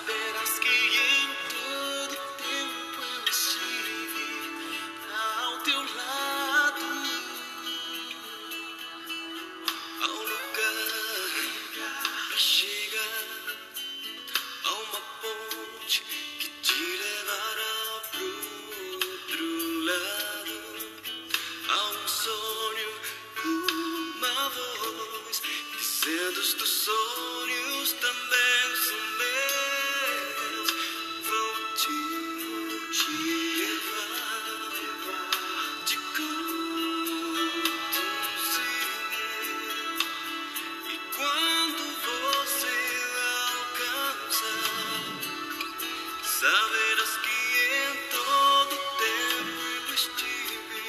Saberás que em todo tempo eu estive ao teu lado, ao lugar pra chegar a uma ponte que te levará pro outro lado, a um sonho, uma voz dizendo os teus sonhos também são meus, vou te levar, te conduzir, e quando você alcançar, saberás que em todo tempo eu estive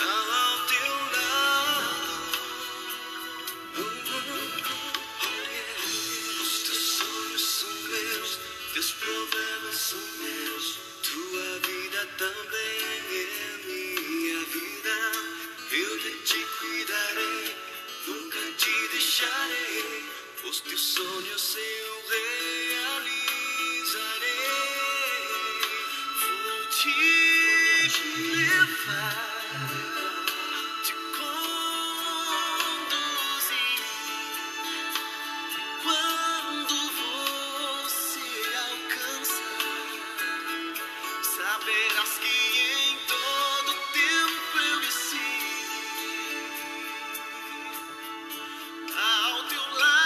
ao teu lado. Os teus sonhos são meus, teus problemas são meus, tua vida também é minha vida. Eu de ti cuidarei, nunca te deixarei, os teus sonhos eu realizarei. Vou te levar, te conduzir, quando você alcançar, saberás que em todo tempo eu estive ao teu lado.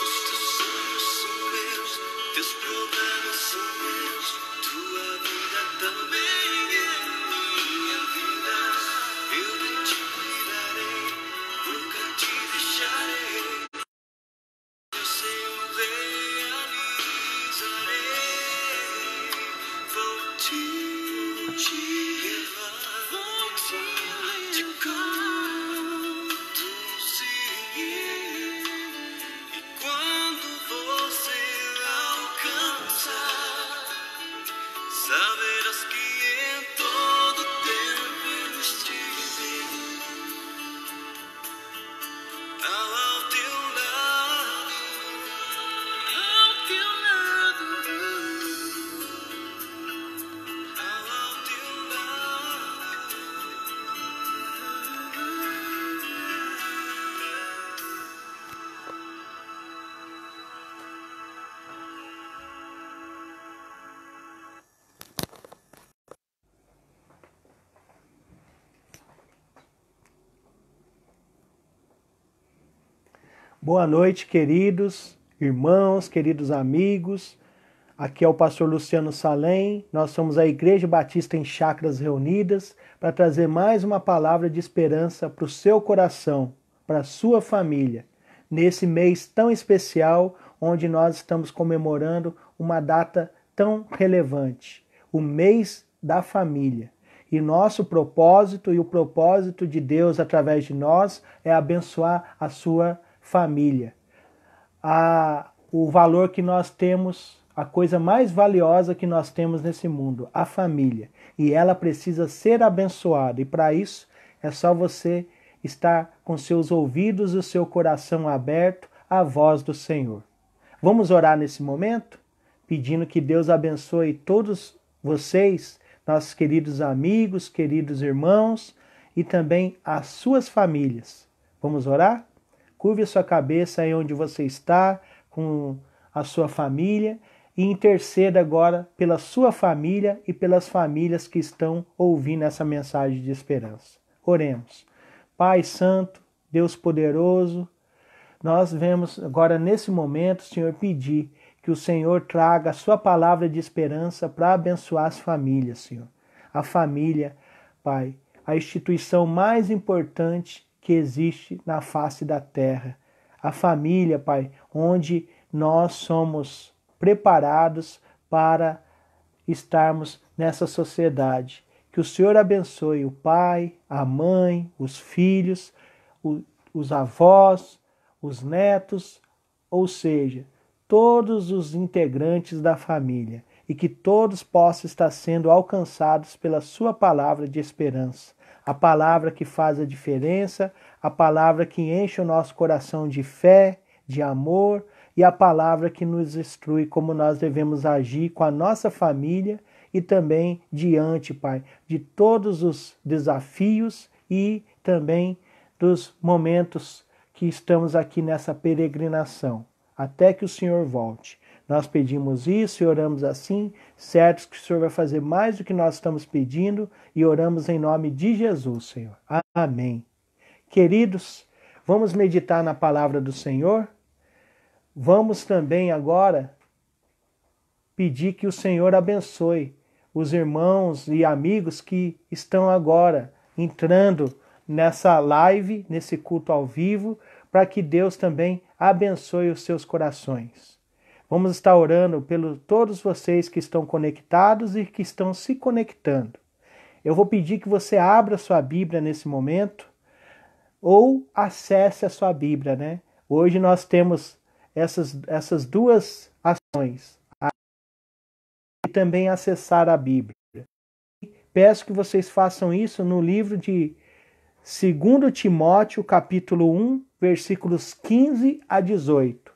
Os teus sonhos são meus, teus problemas são meus, tua vida também é minha vida. Eu de ti cuidarei, nunca te deixarei, eu realizarei. Vou te levar, te conduzir, e quando você alcançar, saberás que em todo tempo eu estive ao teu lado, ao teu lado, ao teu lado. Boa noite, queridos irmãos, queridos amigos. Aqui é o pastor Luciano Salem. Nós somos a Igreja Batista em Chácaras Reunidas para trazer mais uma palavra de esperança para o seu coração, para a sua família, nesse mês tão especial onde nós estamos comemorando uma data tão relevante, o mês da família. E nosso propósito e o propósito de Deus através de nós é abençoar a sua família. O valor que nós temos, a coisa mais valiosa que nós temos nesse mundo, a família. E ela precisa ser abençoada. E para isso é só você estar com seus ouvidos e o seu coração aberto à voz do Senhor. Vamos orar nesse momento, pedindo que Deus abençoe todos vocês, nossos queridos amigos, queridos irmãos e também as suas famílias. Vamos orar? Curve a sua cabeça aí onde você está, com a sua família, e interceda agora pela sua família e pelas famílias que estão ouvindo essa mensagem de esperança. Oremos. Pai Santo, Deus poderoso, nós vemos agora nesse momento, Senhor, pedir que o Senhor traga a sua palavra de esperança para abençoar as famílias, Senhor. A família, Pai, a instituição mais importante que existe na face da terra. A família, Pai, onde nós somos preparados para estarmos nessa sociedade. Que o Senhor abençoe o pai, a mãe, os filhos, os avós, os netos, ou seja, todos os integrantes da família, e que todos possam estar sendo alcançados pela sua palavra de esperança. a palavra que faz a diferença, a palavra que enche o nosso coração de fé, de amor, e a palavra que nos instrui como nós devemos agir com a nossa família e também diante, Pai, de todos os desafios e também dos momentos que estamos aqui nessa peregrinação, até que o Senhor volte. Nós pedimos isso e oramos assim, certos que o Senhor vai fazer mais do que nós estamos pedindo e oramos em nome de Jesus, Senhor. Amém. Queridos, vamos meditar na palavra do Senhor? Vamos também agora pedir que o Senhor abençoe os irmãos e amigos que estão agora entrando nessa live, nesse culto ao vivo, para que Deus também abençoe os seus corações. Vamos estar orando por todos vocês que estão conectados e que estão se conectando. Eu vou pedir que você abra sua Bíblia nesse momento ou acesse a sua Bíblia, né? Hoje nós temos essas duas ações. E também acessar a Bíblia. Peço que vocês façam isso no livro de 2 Timóteo, capítulo 1, versículos 15 a 18.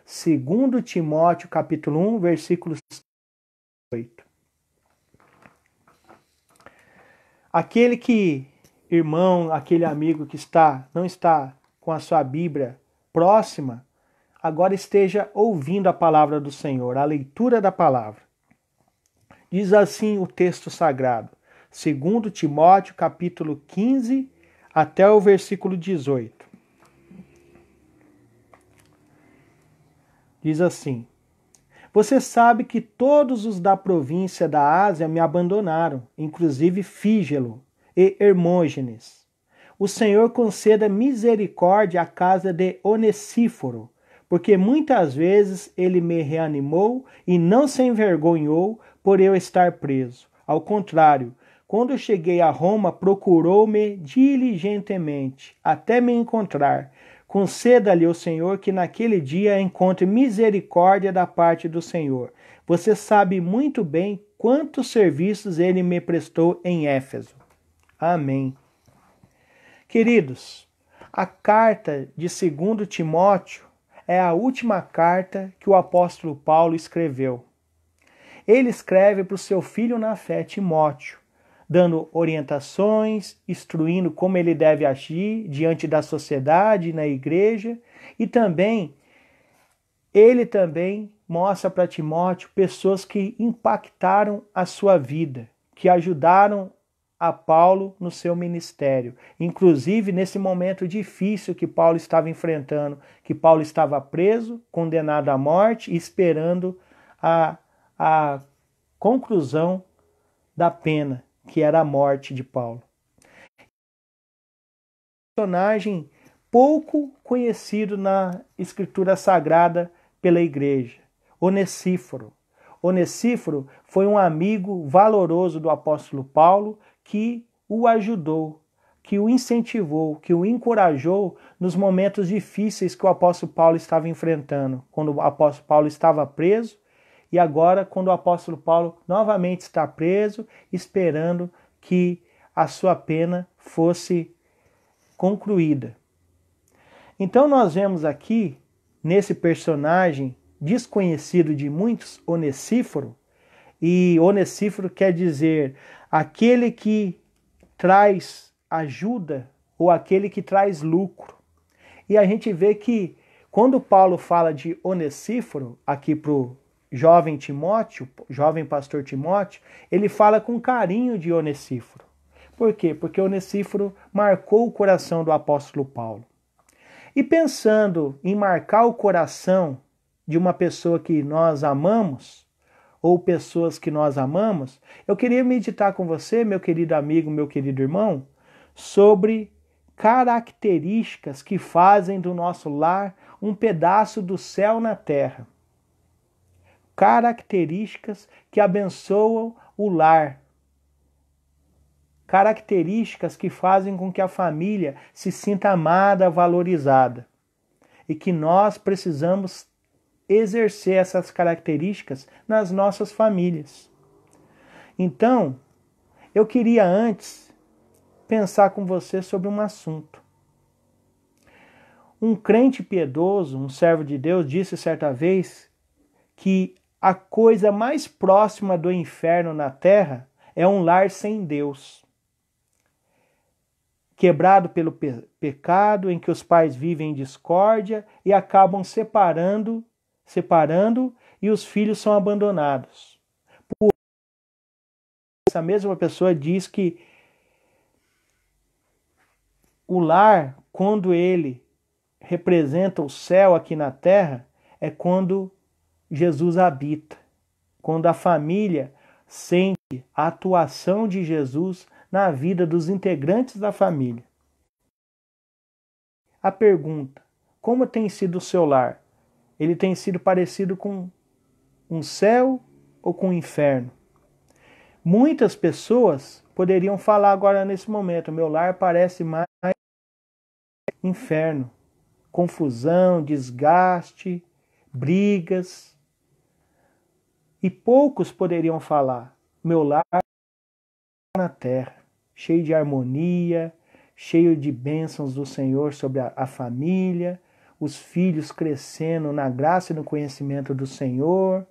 2 Timóteo, capítulo 1, versículos 15 a 18. Aquele irmão, aquele amigo que não está com a sua Bíblia próxima, agora esteja ouvindo a palavra do Senhor, a leitura da palavra. Diz assim o texto sagrado, 2 Timóteo, capítulo 15, até o versículo 18. Diz assim: Você sabe que todos os da província da Ásia me abandonaram, inclusive Fígelo e Hermógenes. O Senhor conceda misericórdia à casa de Onesíforo, porque muitas vezes ele me reanimou e não se envergonhou por eu estar preso. Ao contrário, quando eu cheguei a Roma, procurou-me diligentemente, até me encontrar. Conceda-lhe o Senhor que naquele dia encontre misericórdia da parte do Senhor. Você sabe muito bem quantos serviços ele me prestou em Éfeso. Amém. Queridos, a carta de 2 Timóteo é a última carta que o apóstolo Paulo escreveu. Ele escreve para o seu filho na fé, Timóteo, dando orientações, instruindo como ele deve agir diante da sociedade, na igreja, e também, ele também mostra para Timóteo pessoas que impactaram a sua vida, que ajudaram a Paulo no seu ministério, inclusive nesse momento difícil que Paulo estava enfrentando, que Paulo estava preso, condenado à morte, esperando a conclusão da pena, que era a morte de Paulo. Personagem pouco conhecido na Escritura Sagrada pela igreja, Onesíforo. Onesíforo foi um amigo valoroso do apóstolo Paulo que o ajudou, que o incentivou, que o encorajou nos momentos difíceis que o apóstolo Paulo estava enfrentando, quando o apóstolo Paulo estava preso e agora quando o apóstolo Paulo novamente está preso, esperando que a sua pena fosse concluída. Então nós vemos aqui, nesse personagem desconhecido de muitos, Onesíforo, e Onesíforo quer dizer aquele que traz ajuda ou aquele que traz lucro. E a gente vê que quando Paulo fala de Onesíforo, aqui para o jovem Timóteo, jovem pastor Timóteo, ele fala com carinho de Onesíforo. Por quê? Porque Onesíforo marcou o coração do apóstolo Paulo. E pensando em marcar o coração de uma pessoa que nós amamos, ou pessoas que nós amamos, eu queria meditar com você, meu querido amigo, meu querido irmão, sobre características que fazem do nosso lar um pedaço do céu na terra. Características que abençoam o lar. Características que fazem com que a família se sinta amada, valorizada. E que nós precisamos exercer essas características nas nossas famílias. Então, eu queria antes pensar com você sobre um assunto. Um crente piedoso, um servo de Deus, disse certa vez que a coisa mais próxima do inferno na terra é um lar sem Deus. Quebrado pelo pecado, em que os pais vivem em discórdia e acabam separando e os filhos são abandonados. Essa mesma pessoa diz que o lar, quando ele representa o céu aqui na terra, é quando Jesus habita, quando a família sente a atuação de Jesus na vida dos integrantes da família. A pergunta: como tem sido o seu lar? Ele tem sido parecido com um céu ou com um inferno? Muitas pessoas poderiam falar agora nesse momento: meu lar parece mais inferno. Confusão, desgaste, brigas. E poucos poderiam falar: meu lar na terra, cheio de harmonia, cheio de bênçãos do Senhor sobre a família, os filhos crescendo na graça e no conhecimento do Senhor.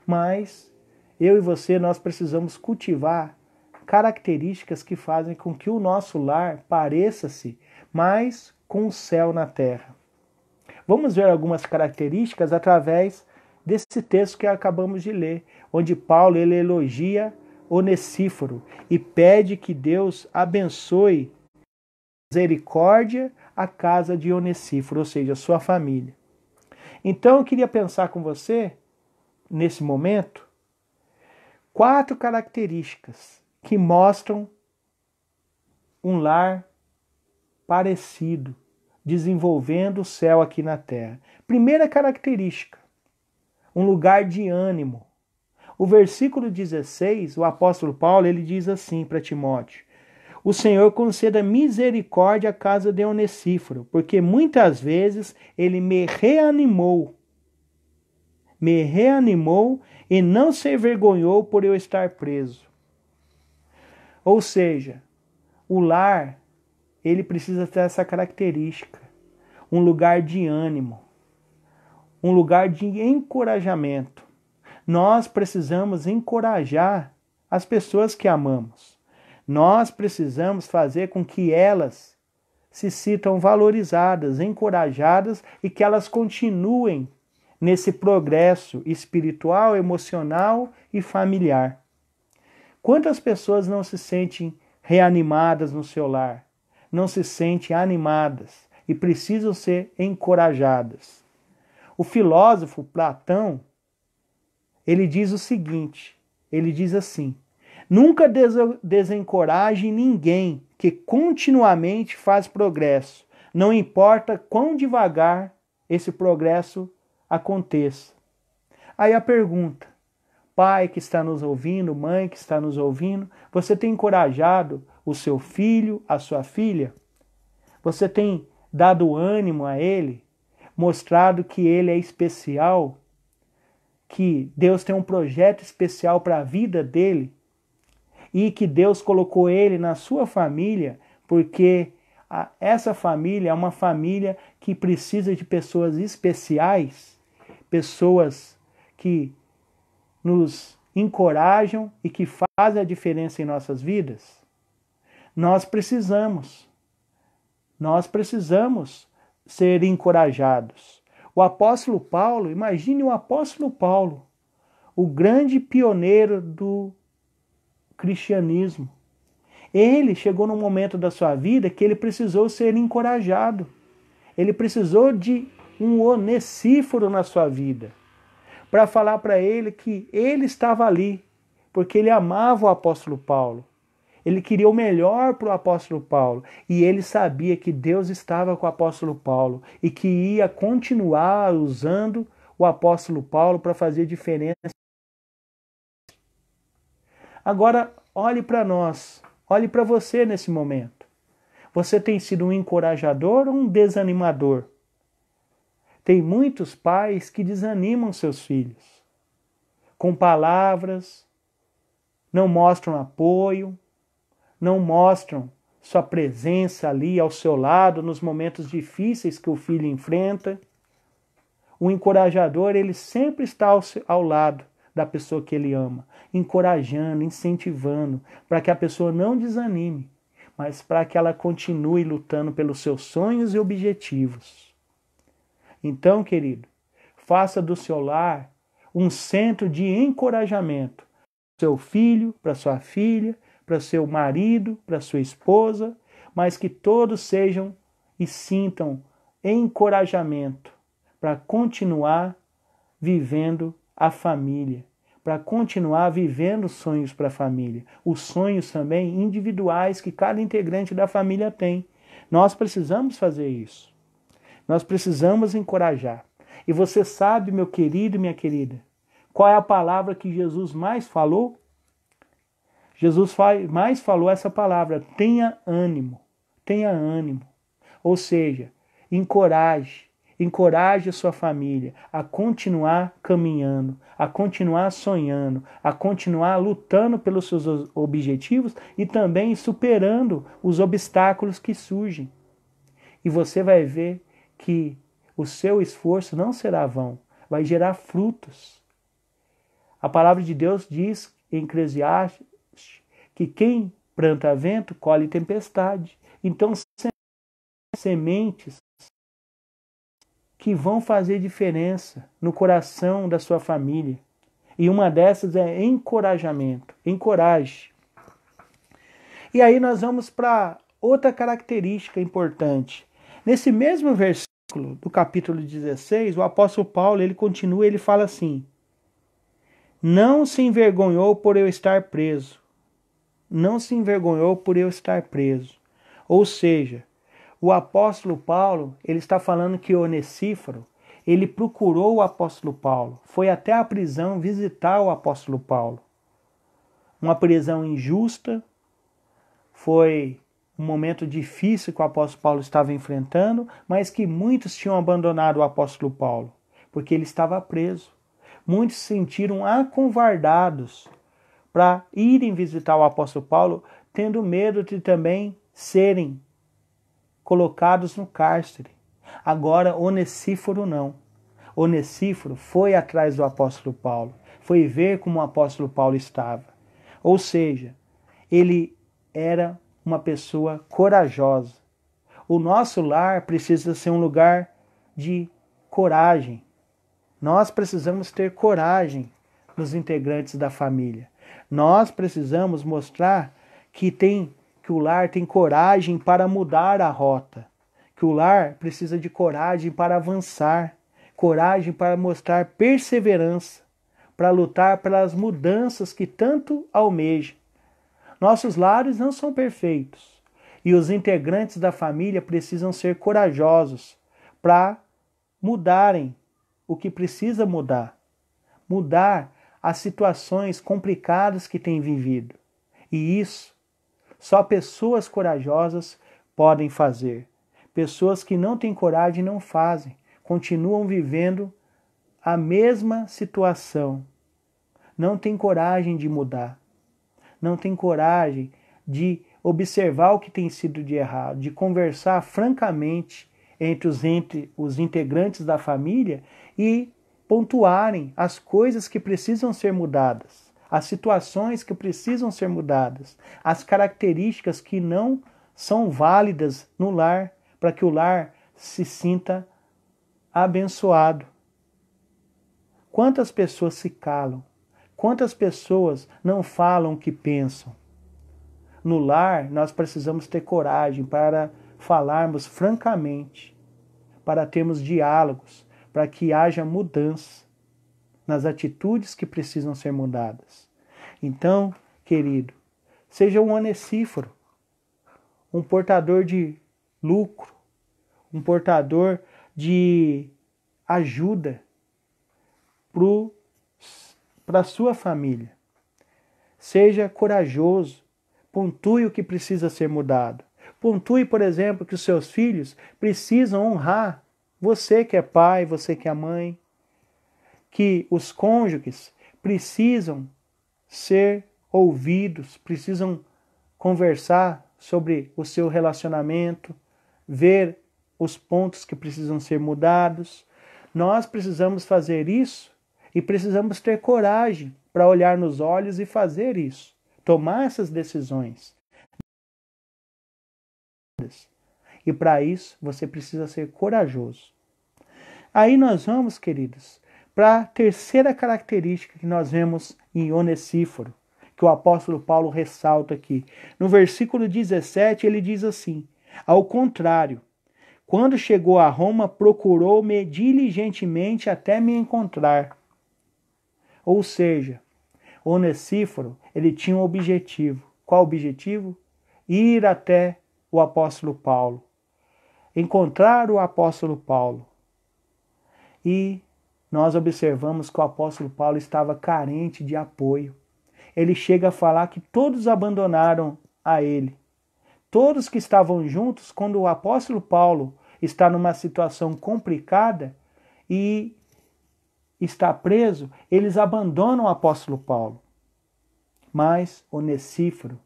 Mas eu e você, nós precisamos cultivar características que fazem com que o nosso lar pareça-se mais com o céu na terra. Vamos ver algumas características através desse texto que acabamos de ler, onde Paulo ele elogia Onesíforo e pede que Deus abençoe misericórdia a casa de Onesíforo, ou seja, a sua família. Então eu queria pensar com você, nesse momento, 4 características que mostram um lar parecido, desenvolvendo o céu aqui na terra. Primeira característica, um lugar de ânimo. O versículo 16, o apóstolo Paulo, ele diz assim para Timóteo: o Senhor conceda misericórdia à casa de Onesíforo, porque muitas vezes ele me reanimou e não se envergonhou por eu estar preso. Ou seja, o lar, ele precisa ter essa característica, um lugar de ânimo, um lugar de encorajamento. Nós precisamos encorajar as pessoas que amamos. Nós precisamos fazer com que elas se sintam valorizadas, encorajadas e que elas continuem nesse progresso espiritual, emocional e familiar. Quantas pessoas não se sentem reanimadas no seu lar? Não se sentem animadas e precisam ser encorajadas. O filósofo Platão, ele diz o seguinte, ele diz assim: nunca desencoraje ninguém que continuamente faz progresso, não importa quão devagar esse progresso aconteça. Aí a pergunta: pai que está nos ouvindo, mãe que está nos ouvindo, você tem encorajado o seu filho, a sua filha? Você tem dado ânimo a ele? Mostrado que ele é especial? Que Deus tem um projeto especial para a vida dele? E que Deus colocou ele na sua família, porque essa família é uma família que precisa de pessoas especiais, pessoas que nos encorajam e que fazem a diferença em nossas vidas? Nós precisamos ser encorajados. O apóstolo Paulo, imagine o apóstolo Paulo, o grande pioneiro do cristianismo. Ele chegou num momento da sua vida que ele precisou ser encorajado. Ele precisou de um Onesíforo na sua vida, para falar para ele que ele estava ali, porque ele amava o apóstolo Paulo. Ele queria o melhor para o apóstolo Paulo. E ele sabia que Deus estava com o apóstolo Paulo e que ia continuar usando o apóstolo Paulo para fazer diferença. Agora, olhe para nós, olhe para você nesse momento. Você tem sido um encorajador ou um desanimador? Tem muitos pais que desanimam seus filhos com palavras, não mostram apoio, não mostram sua presença ali ao seu lado nos momentos difíceis que o filho enfrenta. O encorajador, ele sempre está ao lado da pessoa que ele ama, encorajando, incentivando, para que a pessoa não desanime, mas para que ela continue lutando pelos seus sonhos e objetivos. Então, querido, faça do seu lar um centro de encorajamento para seu filho, para sua filha, para seu marido, para sua esposa, mas que todos sejam e sintam encorajamento para continuar vivendo a família, para continuar vivendo sonhos para a família, os sonhos também individuais que cada integrante da família tem. Nós precisamos fazer isso. Nós precisamos encorajar. E você sabe, meu querido e minha querida, qual é a palavra que Jesus mais falou? Jesus mais falou essa palavra: tenha ânimo, tenha ânimo. Ou seja, encoraje a sua família a continuar caminhando, a continuar sonhando, a continuar lutando pelos seus objetivos e também superando os obstáculos que surgem. E você vai ver que o seu esforço não será vão, vai gerar frutos. A palavra de Deus diz em Eclesiastes que quem planta vento colhe tempestade. Então, sementes que vão fazer diferença no coração da sua família. E uma dessas é encorajamento. Encoraje. E aí nós vamos para outra característica importante. Nesse mesmo versículo do capítulo 16, o apóstolo Paulo, ele continua, ele fala assim: não se envergonhou por eu estar preso. Não se envergonhou por eu estar preso. Ou seja, o apóstolo Paulo, ele está falando que Onesíforo, ele procurou o apóstolo Paulo, foi até a prisão visitar o apóstolo Paulo. Uma prisão injusta, foi um momento difícil que o apóstolo Paulo estava enfrentando, mas que muitos tinham abandonado o apóstolo Paulo, porque ele estava preso. Muitos se sentiram acovardados para irem visitar o apóstolo Paulo, tendo medo de também serem colocados no cárcere. Agora, Onesíforo não. Onesíforo foi atrás do apóstolo Paulo, foi ver como o apóstolo Paulo estava. Ou seja, ele era uma pessoa corajosa. O nosso lar precisa ser um lugar de coragem. Nós precisamos ter coragem nos integrantes da família. Nós precisamos mostrar que o lar tem coragem para mudar a rota, que o lar precisa de coragem para avançar, coragem para mostrar perseverança, para lutar pelas mudanças que tanto almejam. Nossos lares não são perfeitos e os integrantes da família precisam ser corajosos para mudarem o que precisa mudar as situações complicadas que têm vivido. E isso só pessoas corajosas podem fazer. Pessoas que não têm coragem não fazem, continuam vivendo a mesma situação. Não têm coragem de mudar. Não têm coragem de observar o que tem sido de errado, de conversar francamente entre os integrantes da família e pontuarem as coisas que precisam ser mudadas, as situações que precisam ser mudadas, as características que não são válidas no lar, para que o lar se sinta abençoado. Quantas pessoas se calam? Quantas pessoas não falam o que pensam? No lar, nós precisamos ter coragem para falarmos francamente, para termos diálogos, para que haja mudança nas atitudes que precisam ser mudadas. Então, querido, seja um Onesíforo, um portador de lucro, um portador de ajuda para a sua família. Seja corajoso, pontue o que precisa ser mudado. Pontue, por exemplo, que os seus filhos precisam honrar você que é pai, você que é mãe, que os cônjuges precisam ser ouvidos, precisam conversar sobre o seu relacionamento, ver os pontos que precisam ser mudados. Nós precisamos fazer isso e precisamos ter coragem para olhar nos olhos e fazer isso, tomar essas decisões. E para isso você precisa ser corajoso. Aí nós vamos, queridos, para a terceira característica que nós vemos em Onesíforo, que o apóstolo Paulo ressalta aqui. No versículo 17 ele diz assim: ao contrário, quando chegou a Roma, procurou-me diligentemente até me encontrar. Ou seja, Onesíforo, ele tinha um objetivo. Qual objetivo? Ir até o apóstolo Paulo. Encontrar o apóstolo Paulo. E nós observamos que o apóstolo Paulo estava carente de apoio. Ele chega a falar que todos abandonaram a ele. Todos que estavam juntos, quando o apóstolo Paulo está numa situação complicada e está preso, eles abandonam o apóstolo Paulo. Mas Onesíforo,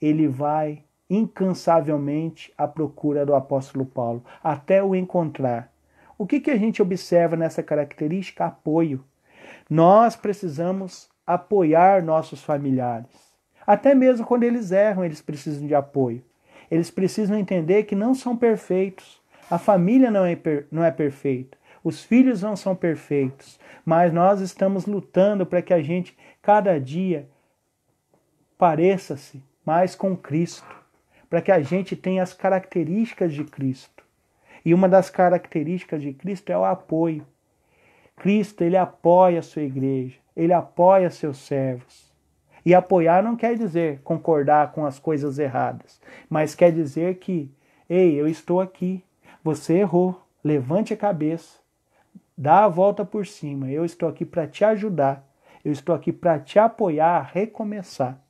ele vai incansavelmente à procura do apóstolo Paulo, até o encontrar. O que a gente observa nessa característica? Apoio. Nós precisamos apoiar nossos familiares. Até mesmo quando eles erram, eles precisam de apoio. Eles precisam entender que não são perfeitos. A família não é perfeita. Os filhos não são perfeitos. Mas nós estamos lutando para que a gente, cada dia, pareça-se mais com Cristo. Para que a gente tenha as características de Cristo. E uma das características de Cristo é o apoio. Cristo, ele apoia a sua igreja. Ele apoia seus servos. E apoiar não quer dizer concordar com as coisas erradas. Mas quer dizer que, ei, eu estou aqui. Você errou. Levante a cabeça. Dá a volta por cima. Eu estou aqui para te ajudar. Eu estou aqui para te apoiar a recomeçar.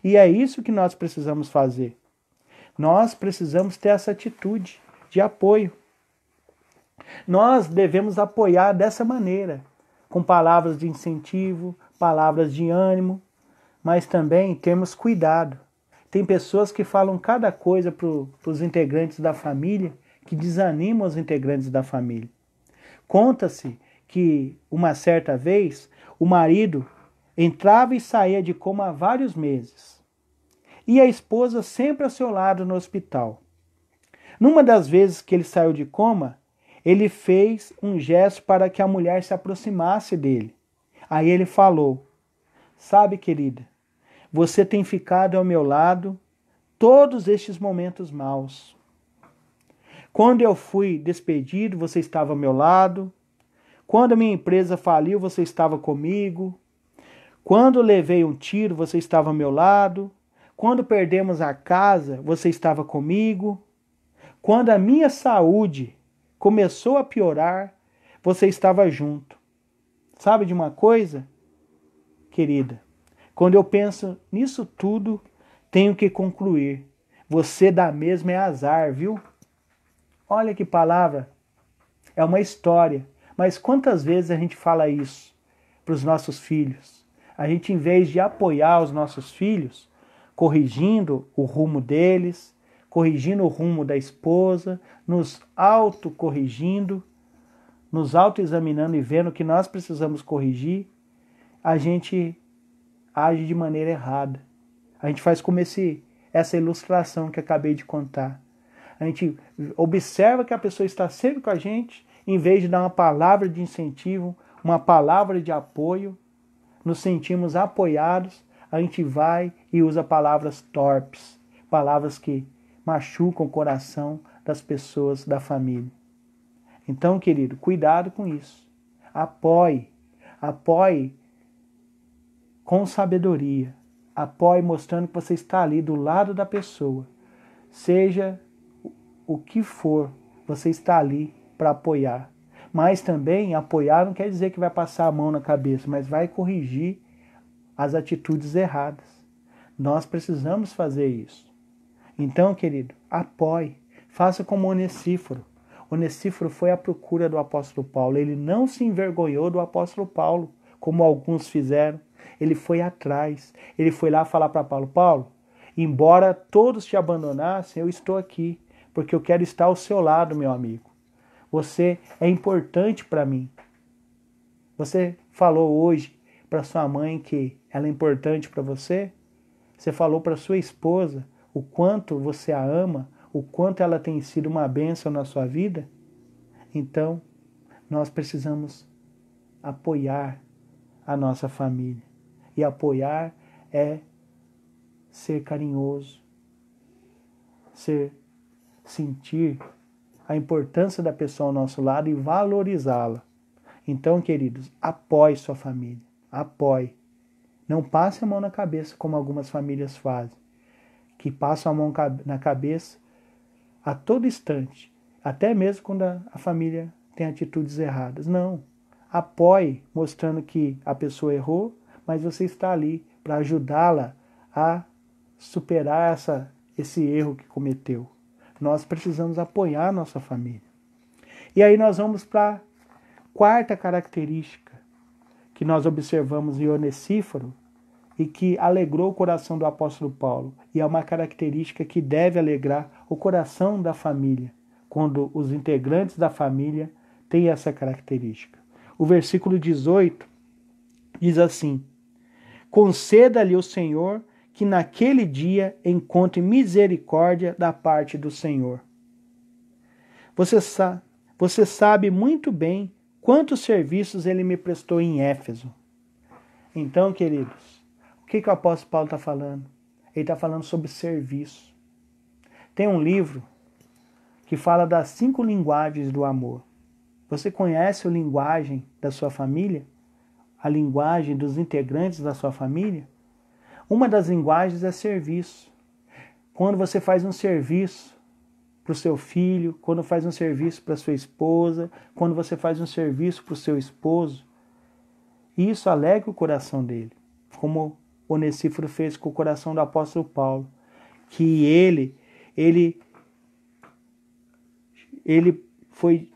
E é isso que nós precisamos fazer. Nós precisamos ter essa atitude de apoio. Nós devemos apoiar dessa maneira, com palavras de incentivo, palavras de ânimo, mas também temos cuidado. Tem pessoas que falam cada coisa para os integrantes da família, que desanimam os integrantes da família. Conta-se que, uma certa vez, o marido entrava e saía de coma há vários meses. E a esposa sempre ao seu lado no hospital. Numa das vezes que ele saiu de coma, ele fez um gesto para que a mulher se aproximasse dele. Aí ele falou: sabe, querida, você tem ficado ao meu lado todos estes momentos maus. Quando eu fui despedido, você estava ao meu lado. Quando a minha empresa faliu, você estava comigo. Quando levei um tiro, você estava ao meu lado. Quando perdemos a casa, você estava comigo. Quando a minha saúde começou a piorar, você estava junto. Sabe de uma coisa, querida? Quando eu penso nisso tudo, tenho que concluir. Você dá mesmo é azar, viu? Olha que palavra. É uma história. Mas quantas vezes a gente fala isso para os nossos filhos? A gente, em vez de apoiar os nossos filhos, corrigindo o rumo deles, corrigindo o rumo da esposa, nos autocorrigindo, nos autoexaminando e vendo que nós precisamos corrigir, a gente age de maneira errada. A gente faz como essa ilustração que acabei de contar. A gente observa que a pessoa está sempre com a gente, em vez de dar uma palavra de incentivo, uma palavra de apoio, nos sentimos apoiados, a gente vai e usa palavras torpes, palavras que machucam o coração das pessoas da família. Então, querido, cuidado com isso. Apoie com sabedoria. Apoie mostrando que você está ali do lado da pessoa. Seja o que for, você está ali para apoiar. Mas também apoiar não quer dizer que vai passar a mão na cabeça, mas vai corrigir as atitudes erradas. Nós precisamos fazer isso. Então, querido, apoie. Faça como Onesíforo. Onesíforo foi à procura do apóstolo Paulo. Ele não se envergonhou do apóstolo Paulo, como alguns fizeram. Ele foi atrás. Ele foi lá falar para Paulo: Paulo, Embora todos te abandonassem, eu estou aqui, porque eu quero estar ao seu lado, meu amigo. Você é importante para mim. Você falou hoje para sua mãe que ela é importante para você? Você falou para sua esposa o quanto você a ama, o quanto ela tem sido uma bênção na sua vida? Então, nós precisamos apoiar a nossa família. E apoiar é ser carinhoso, sentir a importância da pessoa ao nosso lado e valorizá-la. Então, queridos, apoie sua família, apoie. Não passe a mão na cabeça como algumas famílias fazem, que passam a mão na cabeça a todo instante, até mesmo quando a família tem atitudes erradas. Não, apoie, mostrando que a pessoa errou, mas você está ali para ajudá-la a superar esse erro que cometeu. Nós precisamos apoiar a nossa família. E aí nós vamos para a quarta característica que nós observamos em Onesíforo e que alegrou o coração do apóstolo Paulo. E é uma característica que deve alegrar o coração da família, quando os integrantes da família têm essa característica. O versículo 18 diz assim: conceda-lhe o Senhor que naquele dia encontre misericórdia da parte do Senhor. Você sabe muito bem quantos serviços ele me prestou em Éfeso. Então, queridos, o que o apóstolo Paulo está falando? Ele está falando sobre serviço. Tem um livro que fala das 5 linguagens do amor. Você conhece a linguagem da sua família? A linguagem dos integrantes da sua família? Uma das linguagens é serviço. Quando você faz um serviço para o seu filho, quando faz um serviço para a sua esposa, quando você faz um serviço para o seu esposo, isso alegra o coração dele, como Onesíforo fez com o coração do apóstolo Paulo, que ele foi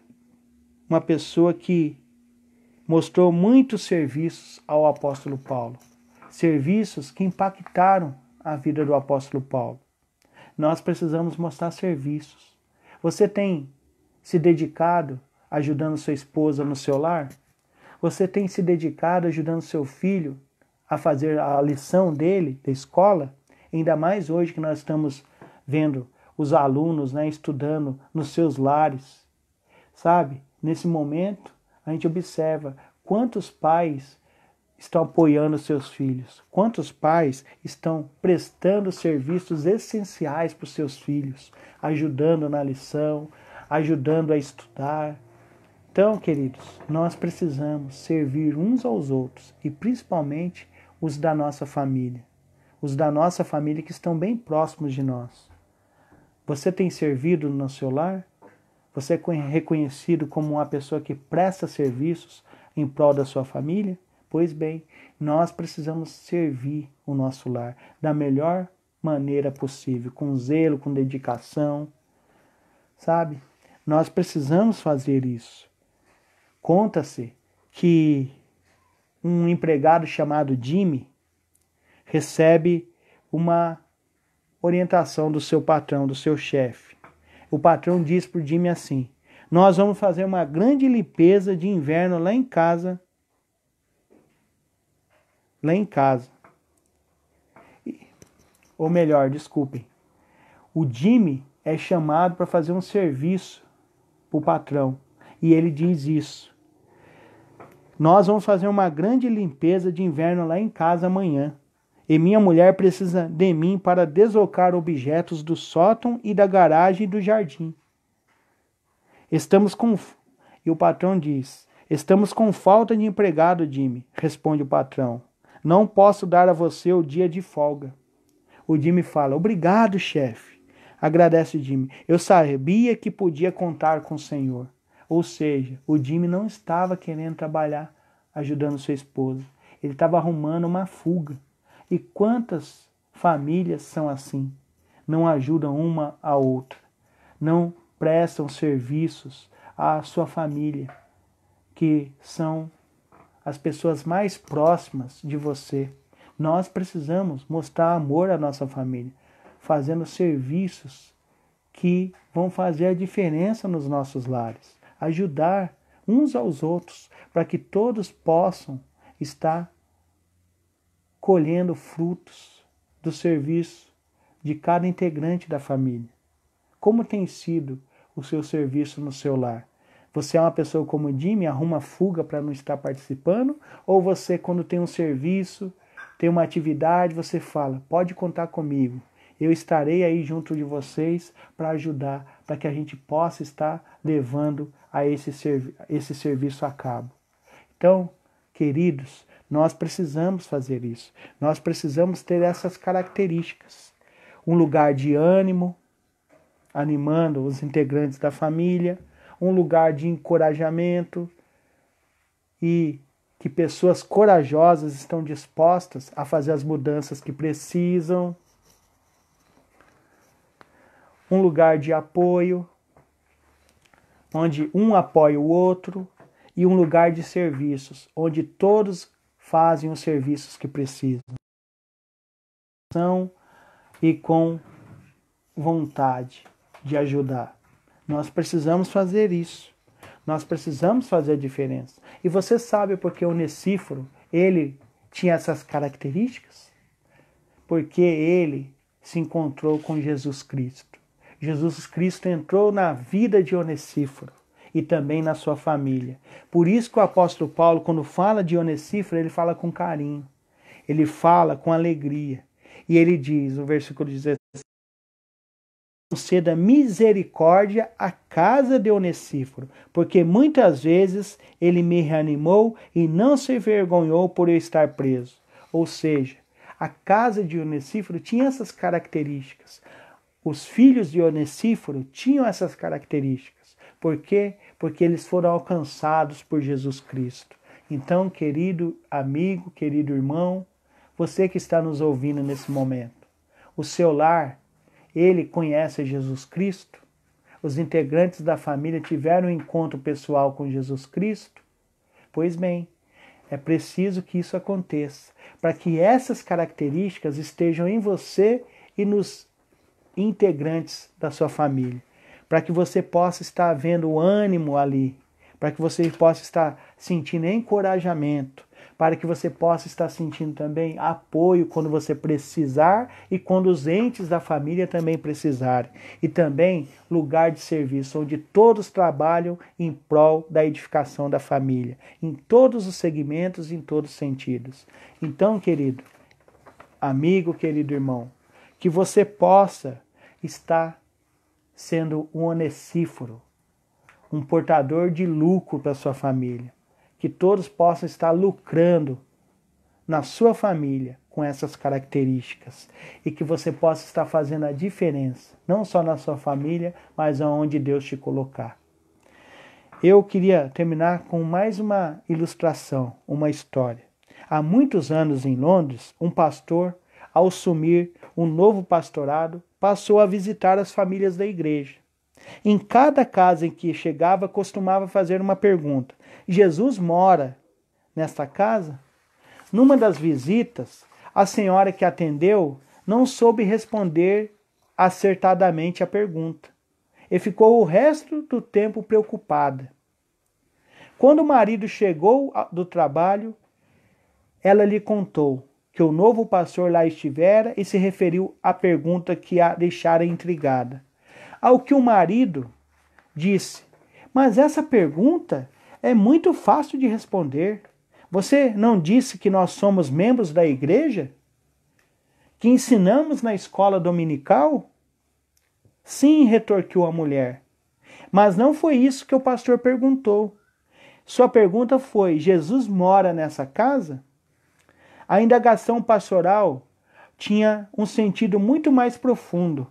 uma pessoa que mostrou muitos serviços ao apóstolo Paulo, serviços que impactaram a vida do apóstolo Paulo. Nós precisamos mostrar serviços. Você tem se dedicado ajudando sua esposa no seu lar? Você tem se dedicado ajudando seu filho a fazer a lição dele, da escola? Ainda mais hoje que nós estamos vendo os alunos, estudando nos seus lares. Sabe? Nesse momento, a gente observa quantos pais estão apoiando seus filhos, quantos pais estão prestando serviços essenciais para os seus filhos, ajudando na lição, ajudando a estudar. Então, queridos, nós precisamos servir uns aos outros e principalmente os da nossa família. Os da nossa família que estão bem próximos de nós. Você tem servido no seu lar? Você é reconhecido como uma pessoa que presta serviços em prol da sua família? Pois bem, nós precisamos servir o nosso lar da melhor maneira possível, com zelo, com dedicação, sabe? Nós precisamos fazer isso. Conta-se que um empregado chamado Jimmy recebe uma orientação do seu patrão, do seu chefe. O patrão diz para o Jimmy assim: nós vamos fazer uma grande limpeza de inverno lá em casa. Ou melhor, desculpem. O Jimmy é chamado para fazer um serviço para o patrão. E ele diz isso: nós vamos fazer uma grande limpeza de inverno lá em casa amanhã. E minha mulher precisa de mim para deslocar objetos do sótão e da garagem e do jardim. E o patrão diz: estamos com falta de empregado, Jimmy, responde o patrão. Não posso dar a você o dia de folga. O Jimmy fala: obrigado, chefe. Agradece o Jimmy. Eu sabia que podia contar com o Senhor. Ou seja, o Jimmy não estava querendo trabalhar ajudando sua esposa. Ele estava arrumando uma fuga. E quantas famílias são assim? Não ajudam uma a outra. Não prestam serviços à sua família, que são as pessoas mais próximas de você. Nós precisamos mostrar amor à nossa família. fazendo serviços que vão fazer a diferença nos nossos lares, ajudar uns aos outros, para que todos possam estar colhendo frutos do serviço de cada integrante da família. Como tem sido o seu serviço no seu lar? Você é uma pessoa como o Jimmy, arruma fuga para não estar participando? Ou você, quando tem um serviço, tem uma atividade, você fala, pode contar comigo, eu estarei aí junto de vocês para ajudar, para que a gente possa estar levando esse serviço a cabo. Então, queridos, nós precisamos fazer isso. Nós precisamos ter essas características. Um lugar de ânimo, animando os integrantes da família, um lugar de encorajamento e que pessoas corajosas estão dispostas a fazer as mudanças que precisam. Um lugar de apoio, onde um apoia o outro, e um lugar de serviços, onde todos fazem os serviços que precisam. E com vontade de ajudar. Nós precisamos fazer isso. Nós precisamos fazer a diferença. E você sabe por que Onesíforo, ele tinha essas características? Porque ele se encontrou com Jesus Cristo. Jesus Cristo entrou na vida de Onesíforo e também na sua família. Por isso que o apóstolo Paulo, quando fala de Onesíforo, ele fala com carinho. Ele fala com alegria. E ele diz, no versículo 16, conceda misericórdia à casa de Onesíforo, porque muitas vezes ele me reanimou e não se envergonhou por eu estar preso. Ou seja, a casa de Onesíforo tinha essas características. Os filhos de Onesíforo tinham essas características. Por quê? Porque eles foram alcançados por Jesus Cristo. Então, querido amigo, querido irmão, você que está nos ouvindo nesse momento, o seu lar, ele conhece Jesus Cristo? Os integrantes da família tiveram um encontro pessoal com Jesus Cristo? Pois bem, é preciso que isso aconteça, para que essas características estejam em você e nos integrantes da sua família, para que você possa estar vendo ânimo ali, para que você possa estar sentindo encorajamento, para que você possa estar sentindo também apoio quando você precisar e quando os entes da família também precisarem. E também lugar de serviço, onde todos trabalham em prol da edificação da família, em todos os segmentos, em todos os sentidos. Então, querido amigo, querido irmão, que você possa estar sendo um Onesíforo, um portador de lucro para a sua família. Que todos possam estar lucrando na sua família com essas características. E que você possa estar fazendo a diferença, não só na sua família, mas aonde Deus te colocar. Eu queria terminar com mais uma ilustração, uma história. Há muitos anos em Londres, um pastor, ao assumir um novo pastorado, passou a visitar as famílias da igreja. Em cada casa em que chegava, costumava fazer uma pergunta: Jesus mora nesta casa? Numa das visitas, a senhora que atendeu não soube responder acertadamente a pergunta e ficou o resto do tempo preocupada. Quando o marido chegou do trabalho, ela lhe contou que o novo pastor lá estivera e se referiu à pergunta que a deixara intrigada. Ao que o marido disse: mas essa pergunta é muito fácil de responder. Você não disse que nós somos membros da igreja? Que ensinamos na escola dominical? Sim, retorquiu a mulher. Mas não foi isso que o pastor perguntou. Sua pergunta foi: Jesus mora nessa casa? A indagação pastoral tinha um sentido muito mais profundo,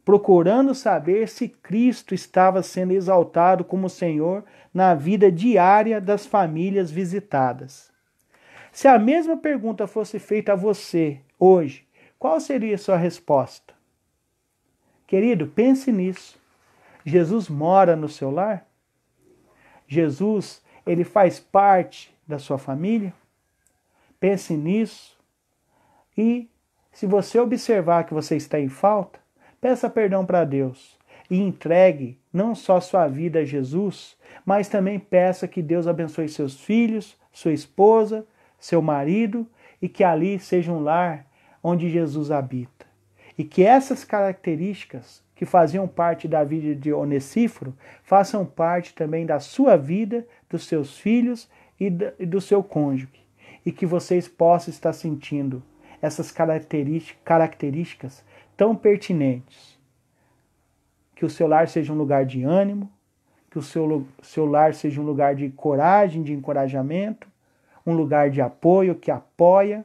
procurando saber se Cristo estava sendo exaltado como Senhor na vida diária das famílias visitadas. Se a mesma pergunta fosse feita a você hoje, qual seria a sua resposta? Querido, pense nisso. Jesus mora no seu lar? Jesus, ele faz parte da sua família? Pense nisso e Se você observar que você está em falta, peça perdão para Deus e entregue não só sua vida a Jesus, mas também peça que Deus abençoe seus filhos, sua esposa, seu marido e que ali seja um lar onde Jesus habita. E que essas características que faziam parte da vida de Onesíforo façam parte também da sua vida, dos seus filhos e do seu cônjuge. E que vocês possam estar sentindo essas características tão pertinentes. Que o seu lar seja um lugar de ânimo, que o seu lar seja um lugar de coragem, de encorajamento, um lugar de apoio que apoia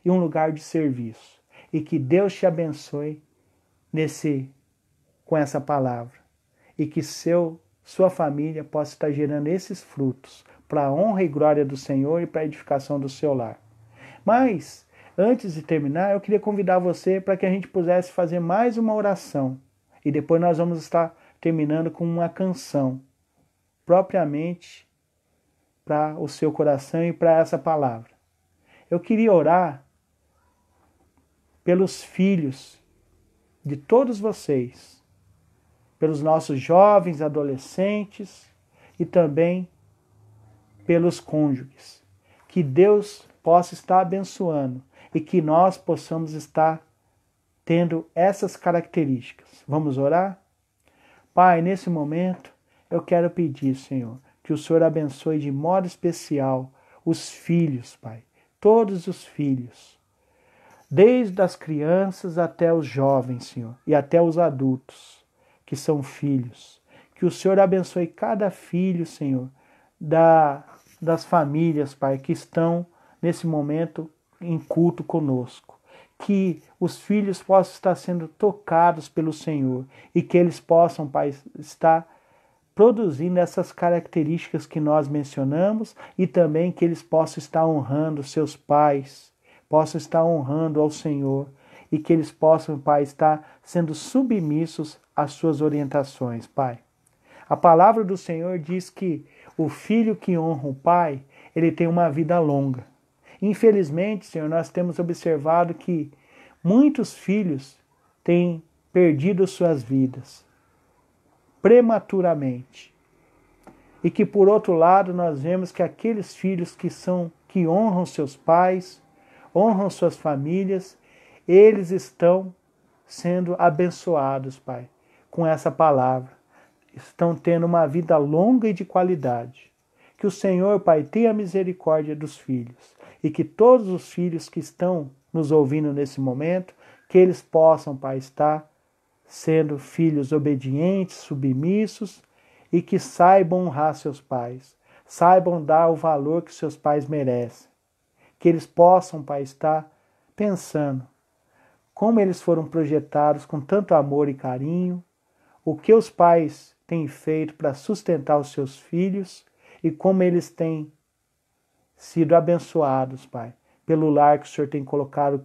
e um lugar de serviço. E que Deus te abençoe com essa palavra. E que sua família possa estar gerando esses frutos para a honra e glória do Senhor e para a edificação do seu lar. Mas, antes de terminar, eu queria convidar você para que a gente pudesse fazer mais uma oração. E depois nós vamos estar terminando com uma canção, propriamente para o seu coração e para essa palavra. Eu queria orar pelos filhos de todos vocês, pelos nossos jovens, adolescentes e também pelos cônjuges. Que Deus possa estar abençoando e que nós possamos estar tendo essas características. Vamos orar? Pai, nesse momento eu quero pedir, Senhor, que o Senhor abençoe de modo especial os filhos, Pai, todos os filhos, desde as crianças até os jovens, Senhor, e até os adultos, que são filhos. Que o Senhor abençoe cada filho, Senhor, das famílias, Pai, que estão nesse momento em culto conosco. Que os filhos possam estar sendo tocados pelo Senhor e que eles possam, Pai, estar produzindo essas características que nós mencionamos e também que eles possam estar honrando seus pais, possam estar honrando ao Senhor e que eles possam, Pai, estar sendo submissos às suas orientações, Pai. A palavra do Senhor diz que o filho que honra o pai, ele tem uma vida longa. Infelizmente, Senhor, nós temos observado que muitos filhos têm perdido suas vidas prematuramente. E que, por outro lado, nós vemos que aqueles filhos que honram seus pais, honram suas famílias, eles estão sendo abençoados, Pai, com essa palavra. Estão tendo uma vida longa e de qualidade. Que o Senhor, Pai, tenha misericórdia dos filhos e que todos os filhos que estão nos ouvindo nesse momento, que eles possam, Pai, estar sendo filhos obedientes, submissos e que saibam honrar seus pais, saibam dar o valor que seus pais merecem. Que eles possam, Pai, estar pensando como eles foram projetados com tanto amor e carinho, o que os pais têm feito para sustentar os seus filhos e como eles têm sido abençoados, Pai, pelo lar que o Senhor tem colocado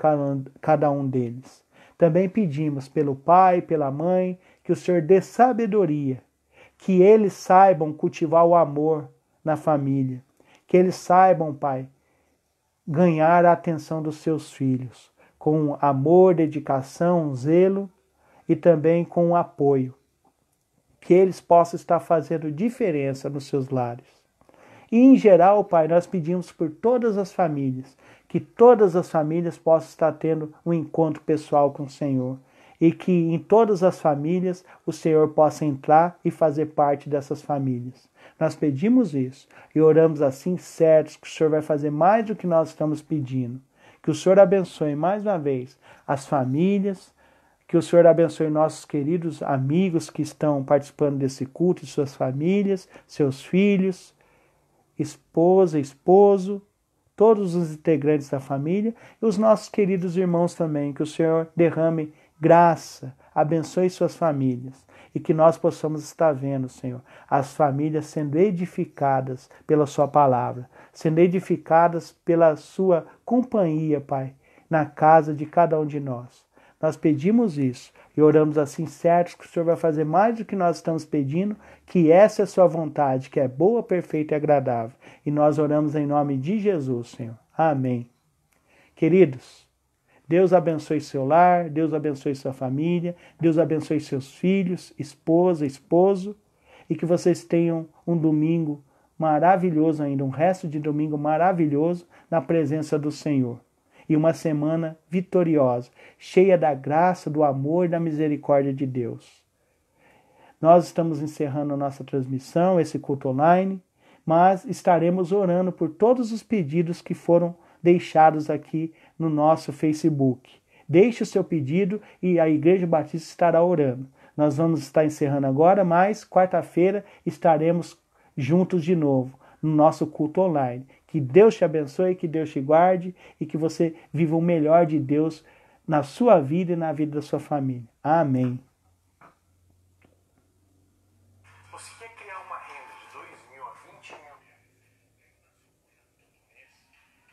cada um deles. Também pedimos pelo pai e pela mãe que o Senhor dê sabedoria, que eles saibam cultivar o amor na família, que eles saibam, Pai, ganhar a atenção dos seus filhos, com amor, dedicação, zelo e também com apoio. Que eles possam estar fazendo diferença nos seus lares. E, em geral, Pai, nós pedimos por todas as famílias, que todas as famílias possam estar tendo um encontro pessoal com o Senhor. E que em todas as famílias o Senhor possa entrar e fazer parte dessas famílias. Nós pedimos isso e oramos assim certos que o Senhor vai fazer mais do que nós estamos pedindo. Que o Senhor abençoe mais uma vez as famílias, que o Senhor abençoe nossos queridos amigos que estão participando desse culto, suas famílias, seus filhos, esposa, esposo, todos os integrantes da família e os nossos queridos irmãos também. Que o Senhor derrame graça, abençoe suas famílias e que nós possamos estar vendo, Senhor, as famílias sendo edificadas pela sua palavra, sendo edificadas pela sua companhia, Pai, na casa de cada um de nós. Nós pedimos isso e oramos assim certos que o Senhor vai fazer mais do que nós estamos pedindo, que essa é a sua vontade, que é boa, perfeita e agradável. E nós oramos em nome de Jesus, Senhor. Amém. Queridos, Deus abençoe seu lar, Deus abençoe sua família, Deus abençoe seus filhos, esposa, esposo, e que vocês tenham um domingo maravilhoso ainda, um resto de domingo maravilhoso na presença do Senhor. E uma semana vitoriosa, cheia da graça, do amor e da misericórdia de Deus. Nós estamos encerrando a nossa transmissão, esse culto online, mas estaremos orando por todos os pedidos que foram deixados aqui no nosso Facebook. Deixe o seu pedido e a Igreja Batista estará orando. Nós vamos estar encerrando agora, mas quarta-feira estaremos juntos de novo no nosso culto online. Que Deus te abençoe, que Deus te guarde e que você viva o melhor de Deus na sua vida e na vida da sua família. Amém. Você quer criar uma renda de 2.000 a 20 mil?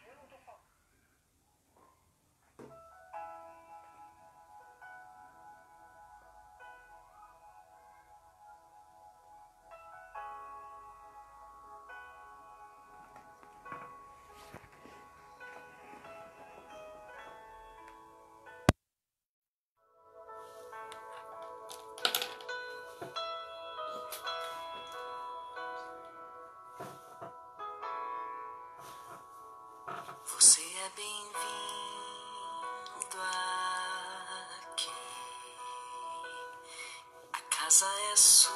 Eu não tô falando. Você é bem-vindo aqui. A casa é sua,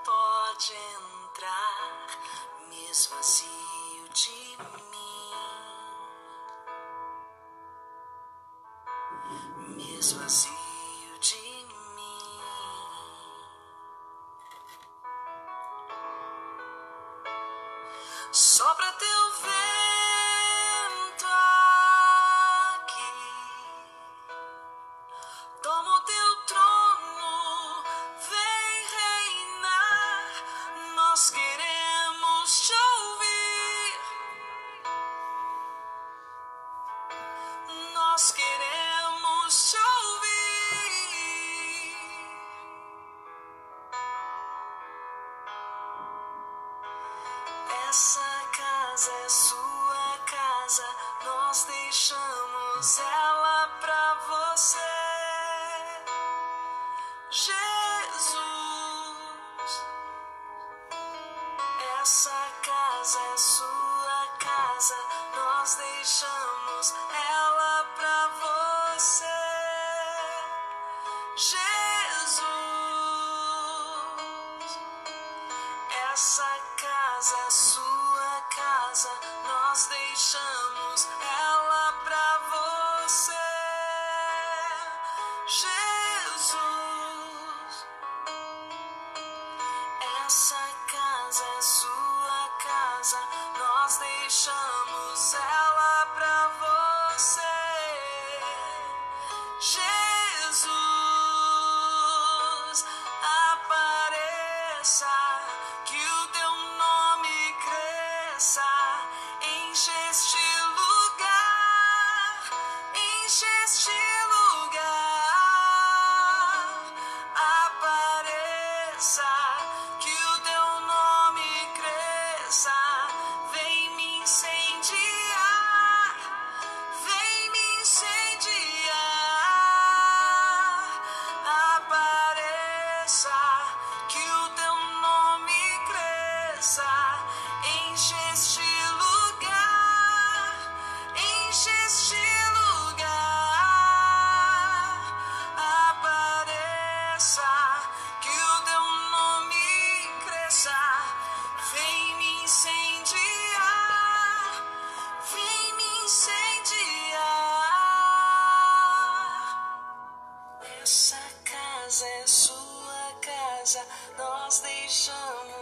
pode entrar. Me esvazio de mim. Me esvazio de mim. Sopra teu vento aqui, toma o teu trono, vem reinar. Nós queremos te ouvir, nós queremos te ouvir. Essa casa é sua casa, nós deixamos ela pra você, Jesus. Essa casa é sua casa, nós deixamos ela pra você, Jesus. Essa casa é sua casa, nós deixamos ela pra você, Jesus. Essa casa é sua casa, nós deixamos ela pra você, Jesus. Apareça, que o teu nome cresça, enche este lugar, enche este lugar. Apareça, que o teu nome cresça, vem me incendiar, vem me incendiar. Apareça, que o teu nome cresça, enche este lugar, enche este lugar. Apareça, que o teu nome cresça, vem me incendiar, vem me incendiar. Essa casa é sua casa, nós deixamos